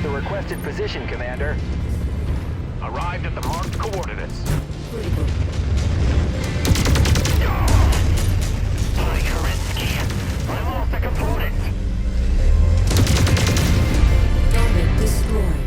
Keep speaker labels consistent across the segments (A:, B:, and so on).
A: the requested position, Commander. Arrived at the marked coordinates. By Kerensky, I lost a component.
B: Target destroyed.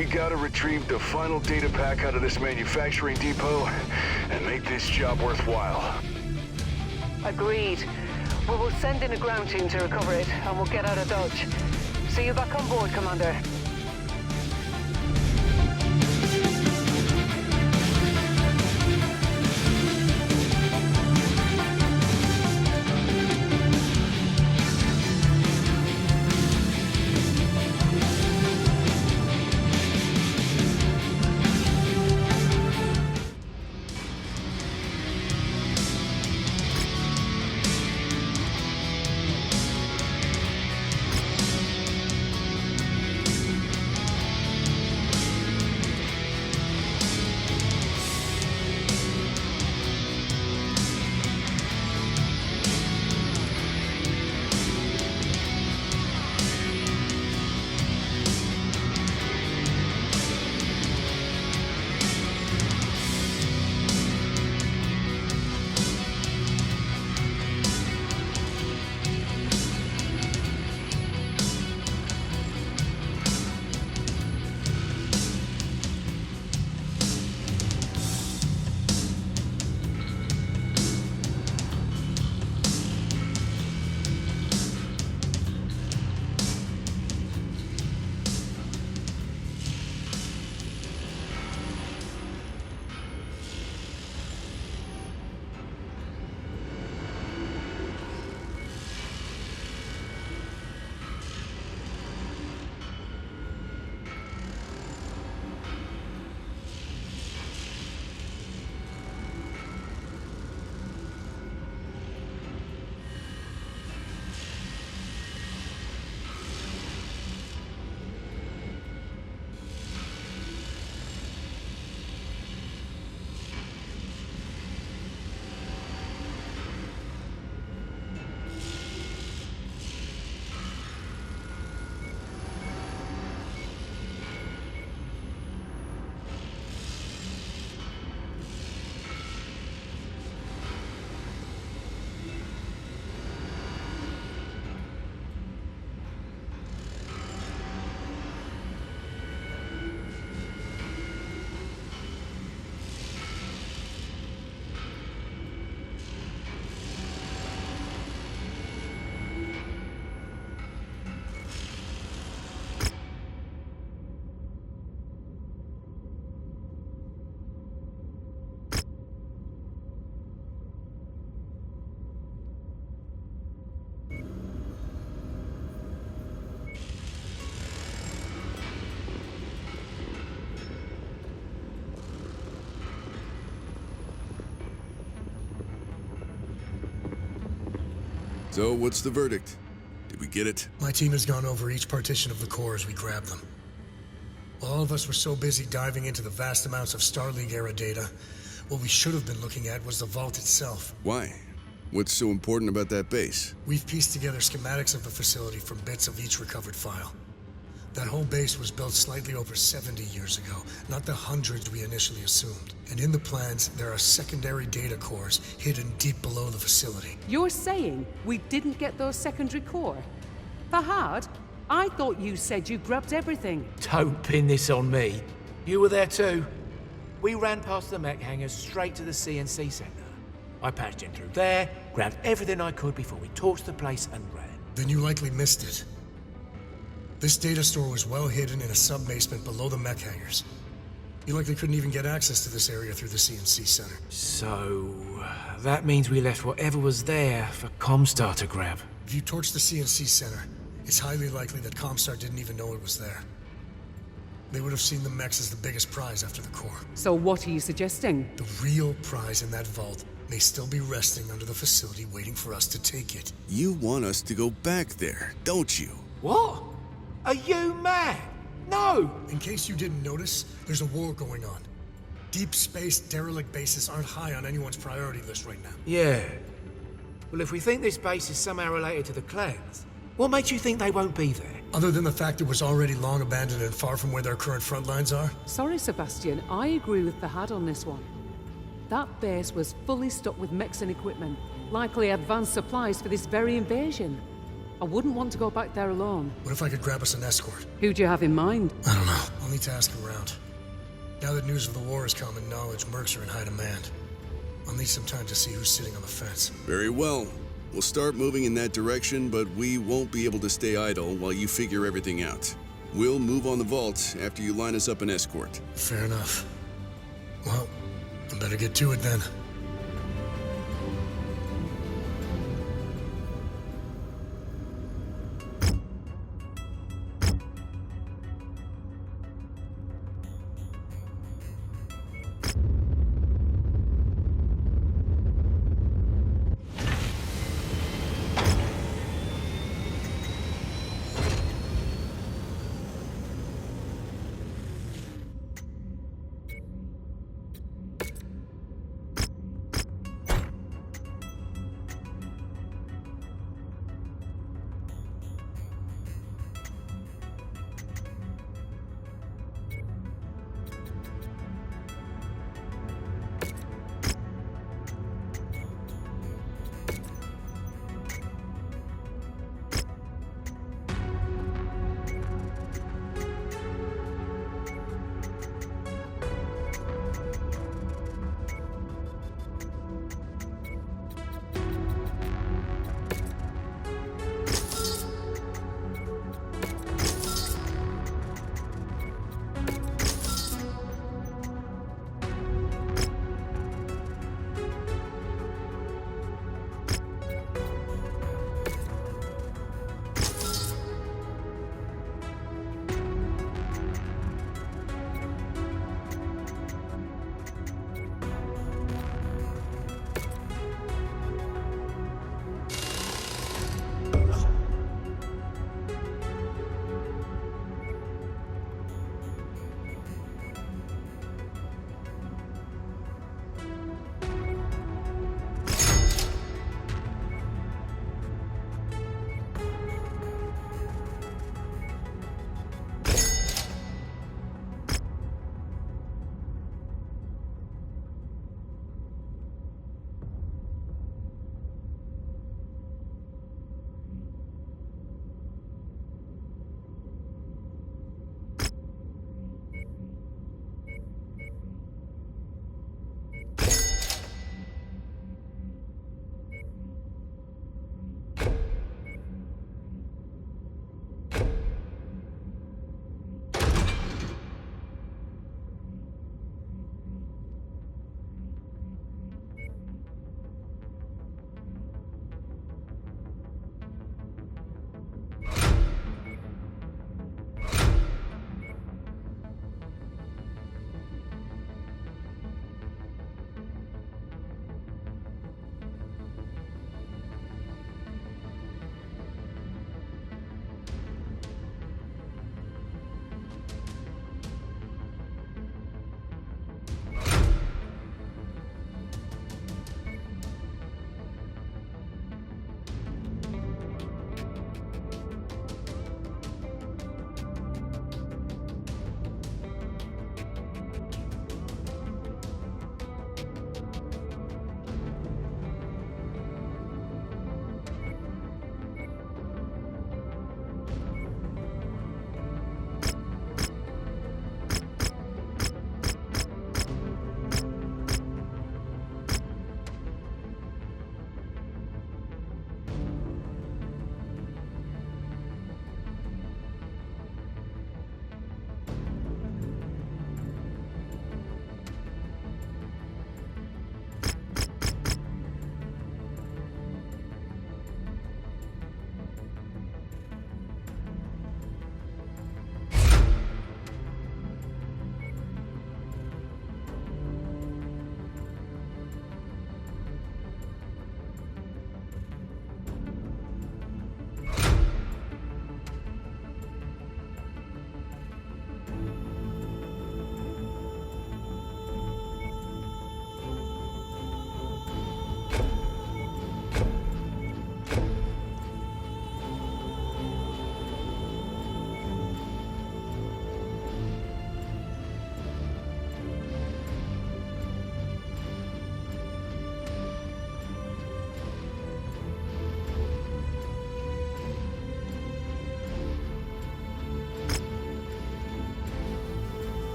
C: We gotta retrieve the final data pack out of this manufacturing depot and make this job worthwhile.
D: Agreed. We will send in a ground team to recover it, and we'll get out of Dodge. See you back on board, Commander.
E: So, what's the verdict? Did we get it?
F: My team has gone over each partition of the core as we grab them. While all of us were so busy diving into the vast amounts of Star League-era data, what we should have been looking at was the vault itself.
E: Why? What's so important about that base?
F: We've pieced together schematics of the facility from bits of each recovered file. That whole base was built slightly over 70 years ago, not the hundreds we initially assumed. And in the plans, there are secondary data cores hidden deep below the facility.
G: You're saying we didn't get those secondary core? Fahad, I thought you said you grabbed everything.
H: Don't pin this on me. You were there too. We ran past the mech hangars straight to the CNC center. I patched in through there, grabbed everything I could before we torched the place and ran.
F: Then you likely missed it. This data store was well hidden in a sub-basement below the mech hangars. You likely couldn't even get access to this area through the CNC center.
H: So, that means we left whatever was there for Comstar to grab.
F: If you torched the CNC center, it's highly likely that Comstar didn't even know it was there. They would have seen the mechs as the biggest prize after the core.
G: So what are you suggesting?
F: The real prize in that vault may still be resting under the facility waiting for us to take it.
E: You want us to go back there, don't you?
H: What? Are you mad? No!
F: In case you didn't notice, there's a war going on. Deep space derelict bases aren't high on anyone's priority list right now.
H: Yeah. Well, if we think this base is somehow related to the clans, what makes you think they won't be there?
F: Other than the fact it was already long abandoned and far from where their current front lines are?
G: Sorry, Sebastian, I agree with Fahad on this one. That base was fully stocked with mechs and equipment, likely advanced supplies for this very invasion. I wouldn't want to go back there alone.
F: What if I could grab us an escort?
G: Who do you have in mind?
F: I don't know. I'll need to ask around. Now that news of the war is common knowledge, mercs are in high demand. I'll need some time to see who's sitting on the fence.
E: Very well. We'll start moving in that direction, but we won't be able to stay idle while you figure everything out. We'll move on the vault after you line us up an escort.
F: Fair enough. Well, I better get to it then.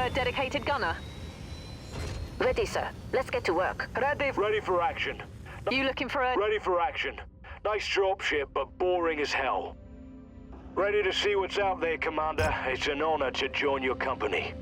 D: a dedicated gunner?
I: Ready, sir. Let's get to work.
C: Ready for action.
D: You looking for a...
C: Ready for action. Nice dropship, but boring as hell. Ready to see what's out there, Commander. It's an honor to join your company.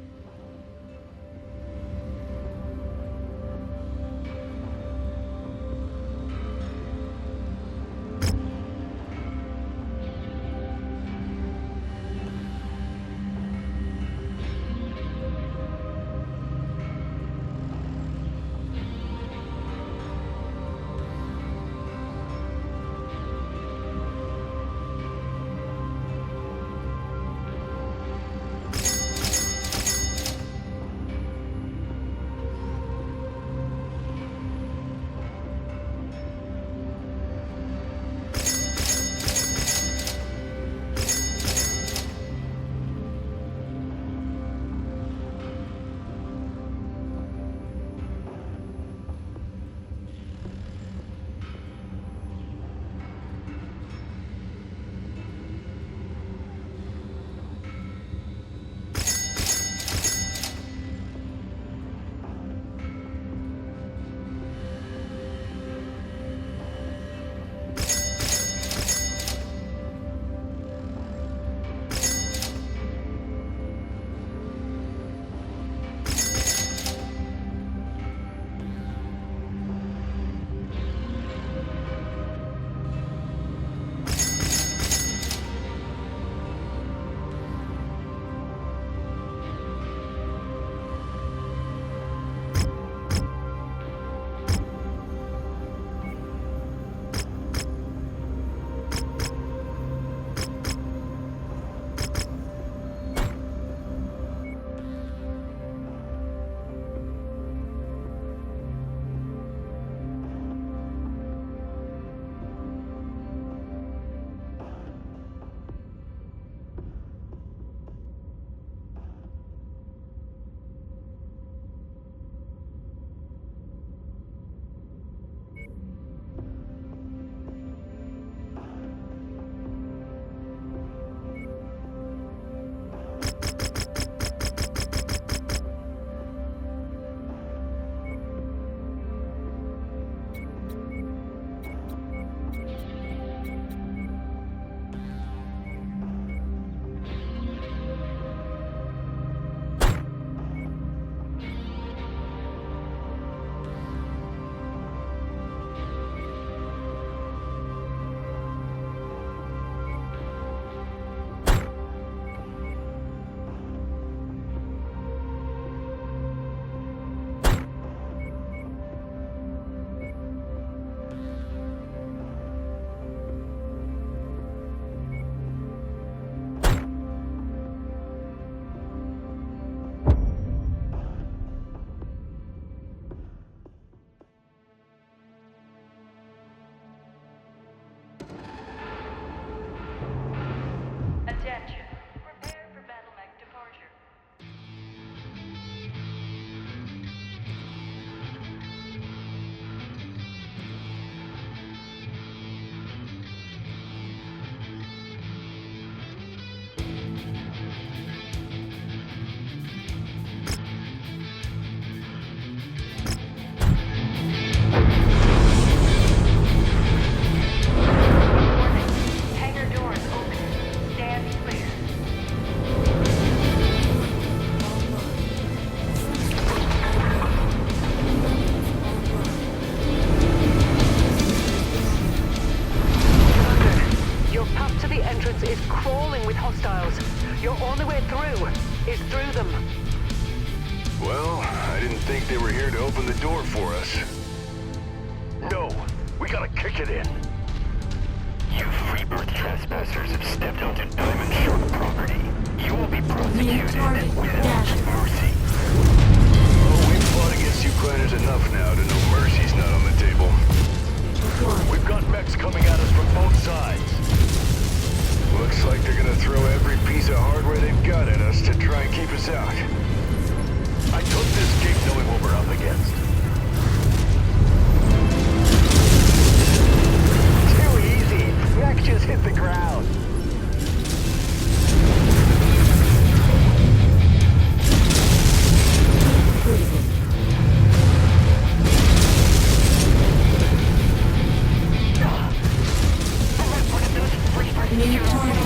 B: New target.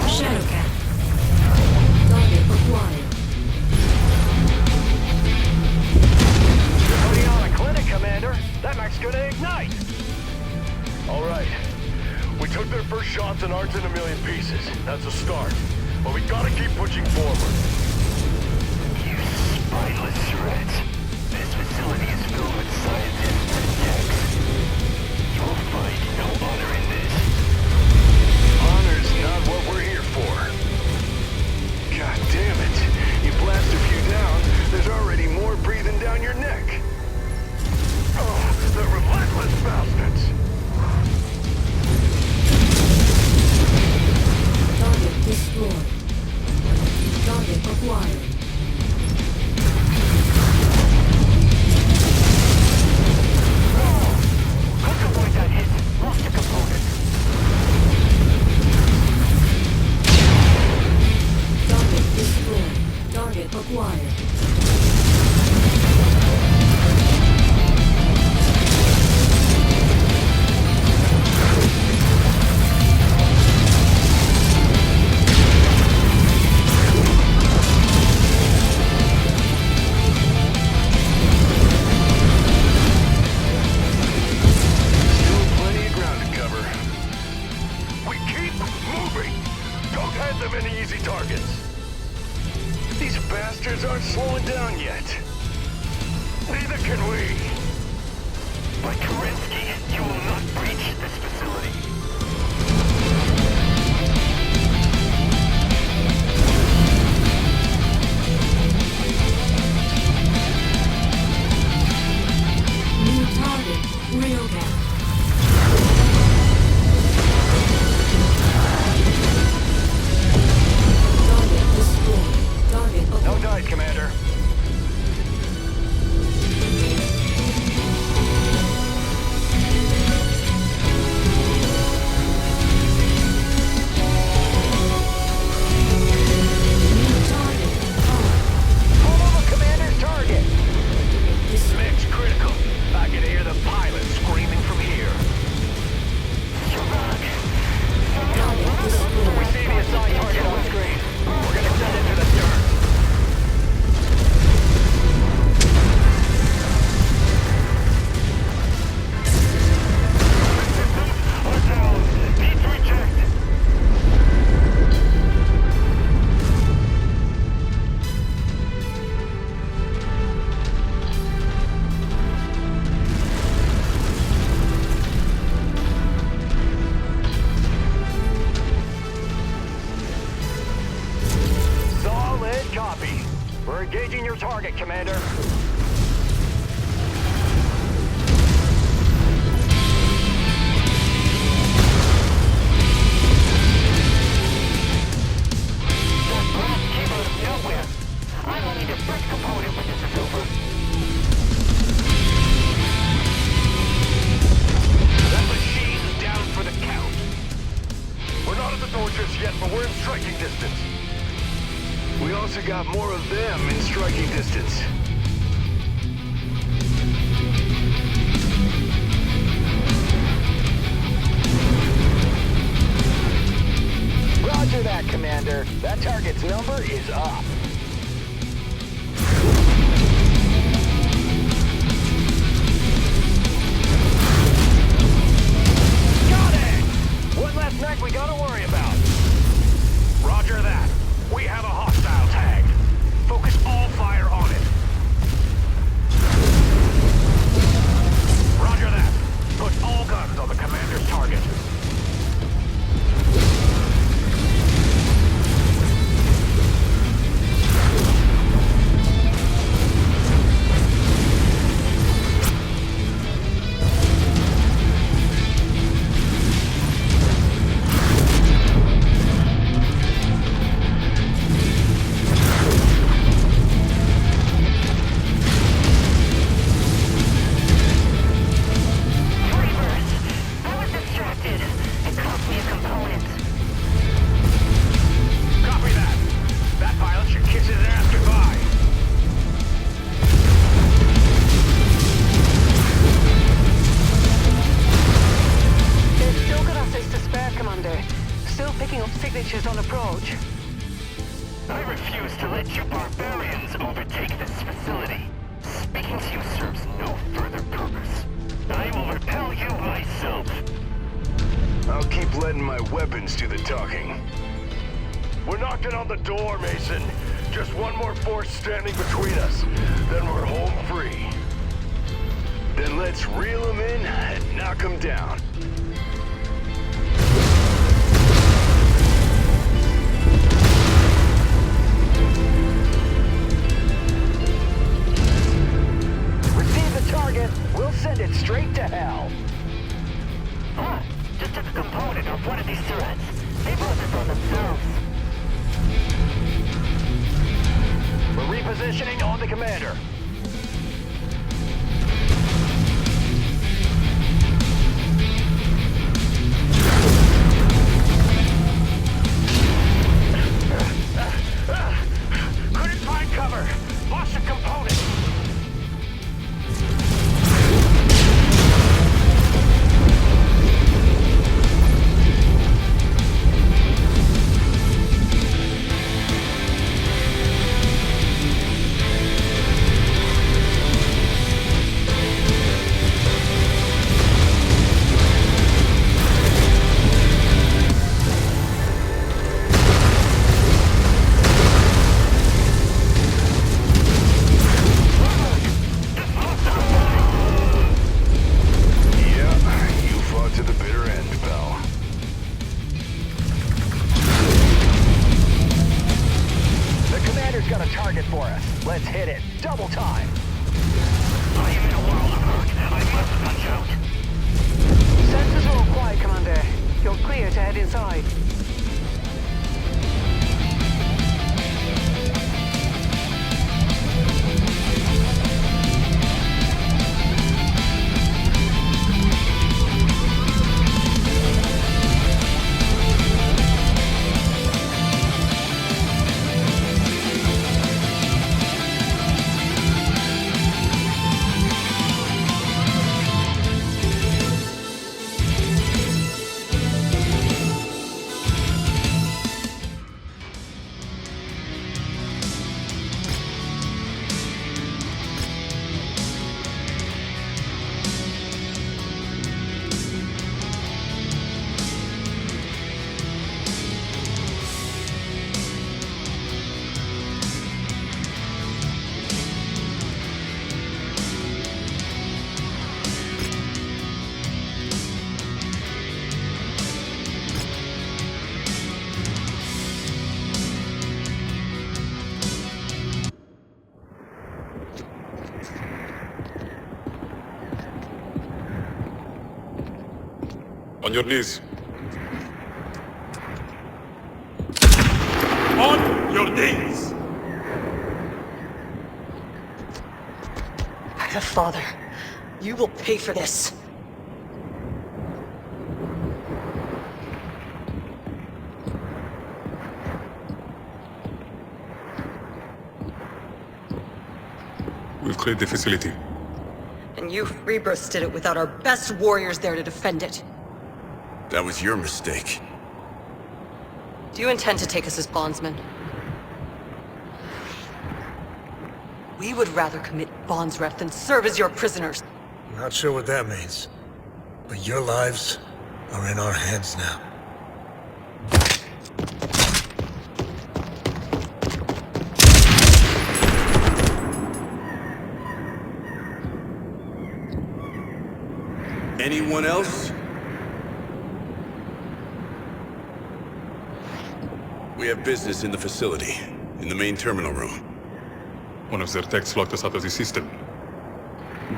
B: Shadowcat. Target acquired.
C: You're putting on a clinic, Commander. That mech's gonna ignite. All right. We took their first shots and aren't in a million pieces. That's a start. But we gotta keep pushing forward.
A: You spineless shreds. This facility is filled with scientists and techs. You'll find no honor in this.
C: Honor's not what we're here for. God damn it. You blast a few down, there's already more breathing down your neck. Oh, the relentless bastards.
B: Target destroyed. Target acquired.
A: Couldn't avoid that hit. Lost a component.
B: Target destroyed. Target acquired.
C: Still plenty of ground to cover. We keep moving. Don't hand them any easy targets. These bastards aren't slowing down yet. Neither can we.
A: By Kerensky, you will not breach this facility.
B: New target. Railgun. Target destroyed. Target
C: No
B: acquired.
C: dice, Commander.
B: New target.
C: Pull over Commander's target.
B: Destroyed.
C: Mix critical. I can hear the pilot screaming from here.
B: Target
C: We
B: destroyed.
C: see the assigned target on screen. We're gonna send it to the stern.
A: Are down. Need to reject.
C: Solid copy. We're engaging your target, Commander.
A: That blast came out of nowhere. I will need a fresh component when this is over.
C: That machine's down for the count. We're not at the door just yet, but we're in striking distance. We also got more of them in striking distance. Roger that, Commander. That target's number is up. Got it! One less mech we gotta worry about. Roger that. We have a hostile tag. Focus all fire on it. Roger that. Put all guns on the commander's target.
D: signatures on approach.
A: I refuse to let you barbarians overtake this facility. Speaking to you serves no further purpose. I will repel you myself.
C: I'll keep letting my weapons do the talking. We're knocking on the door, Mason. Just one more force standing between us. Then we're home free. Then let's reel them in and knock them down.
A: Receive the target. We'll send it straight to hell.
I: Ah, just took a component of one of these turrets. They brought this on themselves.
A: We're repositioning on the commander. Couldn't find cover. Lost a component. Let's hit it. Double time.
I: I am in a world of hurt. I must punch out.
D: Sensors are all quiet, Commander. You're clear to head inside.
J: On your knees. On your knees!
K: The Father, you will pay for this.
J: We've cleared the facility.
K: And you Rebirths did it without our best warriors there to defend it.
E: That was your mistake.
K: Do you intend to take us as bondsmen? We would rather commit bondsrep than serve as your prisoners.
F: Not sure what that means. But your lives are in our hands now.
E: Anyone else? We have business in the facility, in the main terminal room.
J: One of their techs locked us out of the system.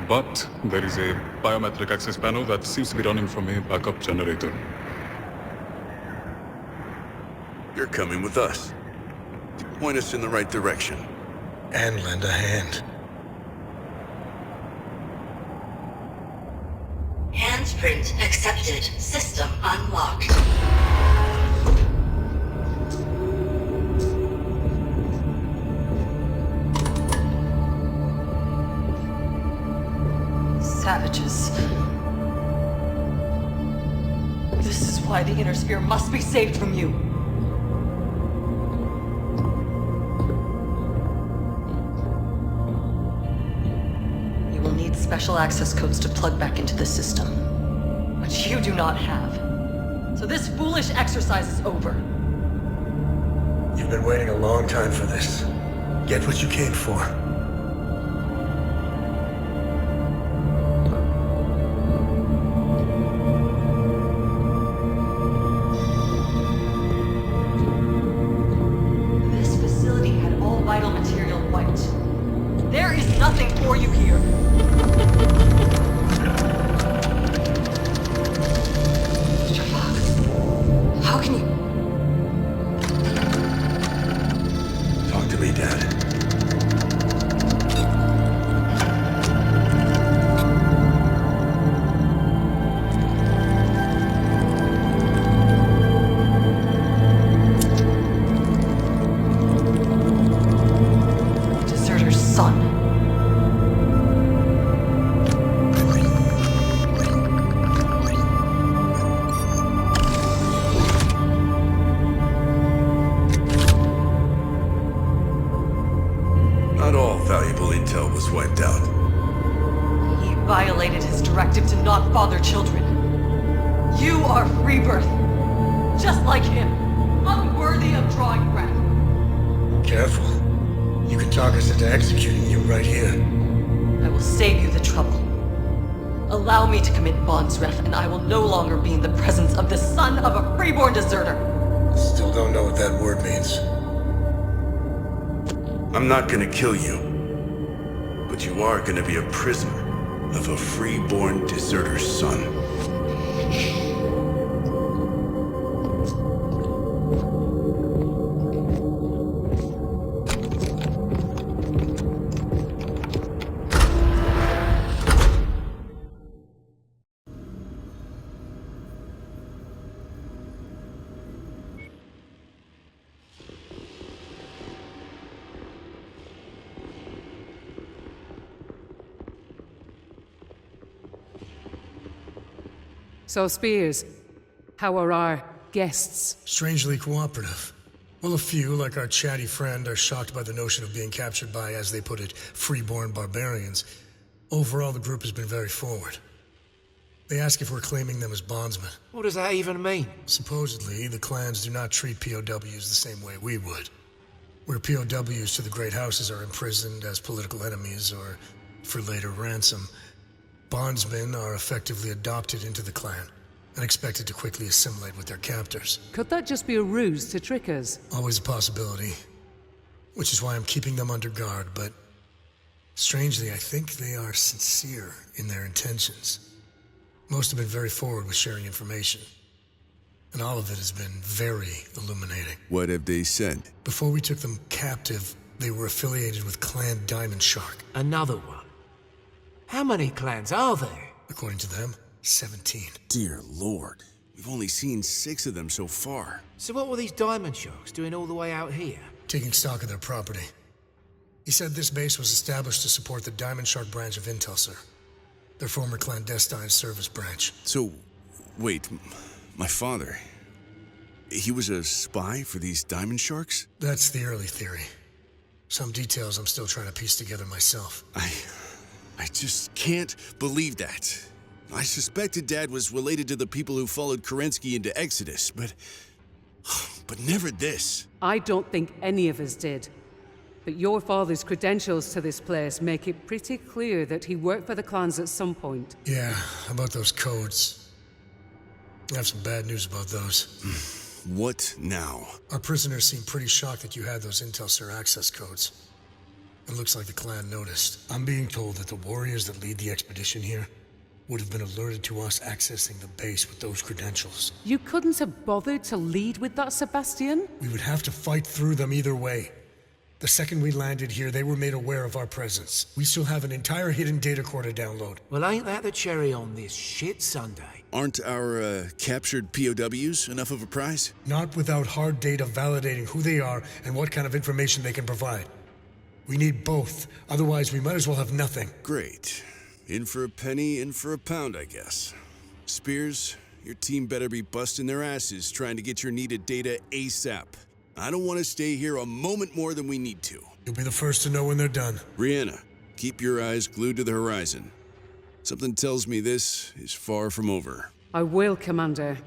J: But there is a biometric access panel that seems to be running from a backup generator.
E: You're coming with us. Point us in the right direction.
F: And lend a hand.
L: Handprint accepted. System unlocked.
K: Savages. This is why the Inner Sphere must be saved from you. special access codes to plug back into the system. But you do not have. So this foolish exercise is over.
F: You've been waiting a long time for this. Get what you came for.
K: This facility had all vital material wiped. There is nothing for you here. Mr. Fox, how can you...
F: Talk to me, Dad.
K: Deserter's son.
F: Not all valuable intel was wiped out.
K: He violated his directive to not father children. You are free birth. Just like him. Unworthy of drawing breath.
F: Careful. You can talk us into executing you right here.
K: I will save you the trouble. Allow me to commit Bondsref, and I will no longer be in the presence of the son of a freeborn deserter.
F: Still don't know what that word means. I'm not gonna kill you. But you are gonna be a prisoner of a freeborn deserter's son.
G: So, Spears, how are our guests?
F: Strangely cooperative. Well, a few, like our chatty friend, are shocked by the notion of being captured by, as they put it, freeborn barbarians. Overall, the group has been very forward. They ask if we're claiming them as bondsmen.
H: What does that even mean?
F: Supposedly, the clans do not treat POWs the same way we would. Where POWs to the Great Houses are imprisoned as political enemies or for later ransom, bondsmen are effectively adopted into the clan and expected to quickly assimilate with their captors.
G: Could that just be a ruse to trick us?
F: Always a possibility. Which is why I'm keeping them under guard, but strangely, I think they are sincere in their intentions. Most have been very forward with sharing information. And all of it has been very illuminating.
E: What have they said?
F: Before we took them captive, they were affiliated with Clan Diamond Shark.
H: Another one. How many clans are there?
F: According to them, 17.
E: Dear Lord, we've only seen 6 of them so far.
H: So what were these diamond sharks doing all the way out here?
F: Taking stock of their property. He said this base was established to support the Diamond Shark branch of Intelsar, their former clandestine service branch.
E: So, wait, my father, he was a spy for these diamond sharks?
F: That's the early theory. Some details I'm still trying to piece together myself.
E: I just can't believe that. I suspected Dad was related to the people who followed Kerensky into Exodus, but never this.
G: I don't think any of us did. But your father's credentials to this place make it pretty clear that he worked for the clans at some point.
F: Yeah, about those codes. I have some bad news about those.
E: What now?
F: Our prisoners seem pretty shocked that you had those Intelsar access codes. It looks like the clan noticed. I'm being told that the warriors that lead the expedition here would have been alerted to us accessing the base with those credentials.
G: You couldn't have bothered to lead with that, Sebastian?
F: We would have to fight through them either way. The second we landed here, they were made aware of our presence. We still have an entire hidden data core to download.
H: Well, ain't that the cherry on this shit sundae?
E: Aren't our captured POWs enough of a prize?
F: Not without hard data validating who they are and what kind of information they can provide. We need both, otherwise we might as well have nothing.
E: Great. In for a penny, in for a pound, I guess. Spears, your team better be busting their asses trying to get your needed data ASAP. I don't want to stay here a moment more than we need to.
F: You'll be the first to know when they're done.
E: Brianna, keep your eyes glued to the horizon. Something tells me this is far from over.
G: I will, Commander.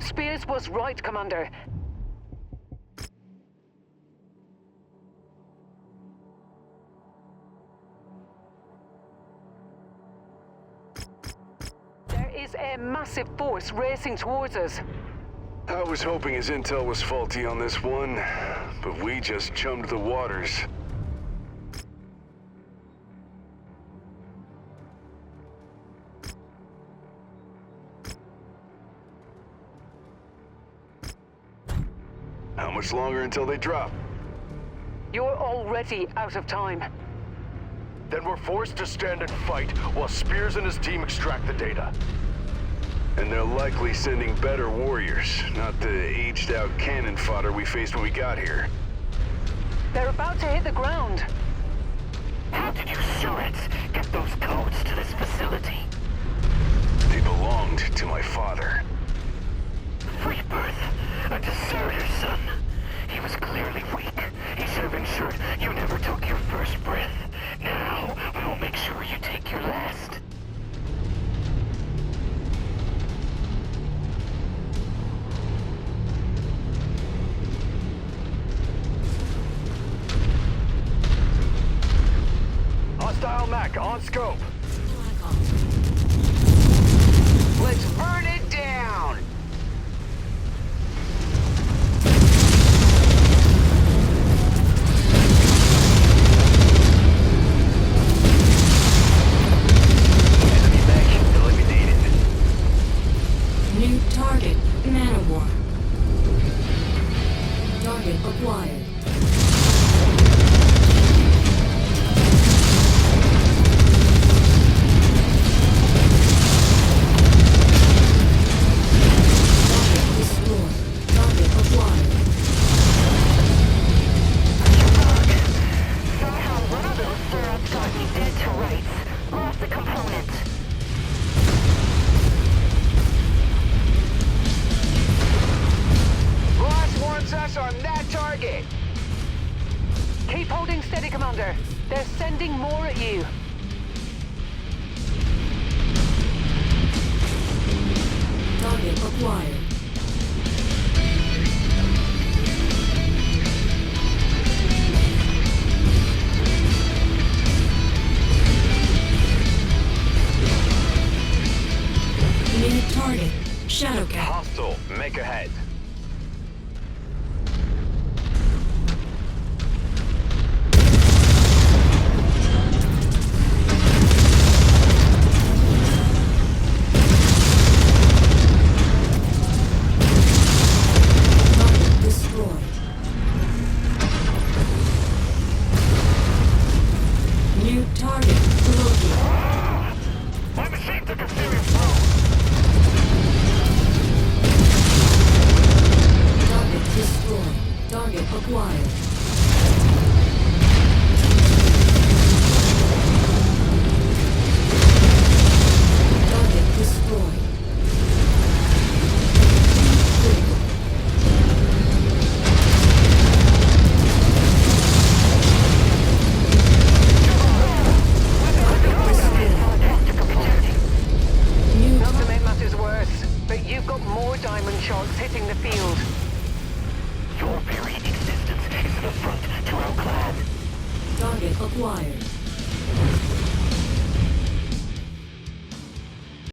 D: Spears was right, Commander. There is a massive force racing towards us.
C: I was hoping his intel was faulty on this one, but we just chummed the waters. much longer until they drop?
D: You're already out of time.
C: Then we're forced to stand and fight while Spears and his team extract the data. And they're likely sending better warriors, not the aged-out cannon fodder we faced when we got here.
D: They're about to hit the ground.
A: How did you Surets get those codes to this facility?
C: They belonged to my father.
A: Rebirth, a deserter, son. He was clearly weak. He should have ensured you never took your first breath. Now, we will make sure you take your last.
C: Hostile mech on scope.
A: Let's burn it down! Enemy mech eliminated.
B: New target, Manowar. Target acquired.
D: Keep holding steady, Commander. They're sending more at you.
B: Target acquired. New target, Shadowcat.
C: Hostile, make ahead.
B: Target acquired.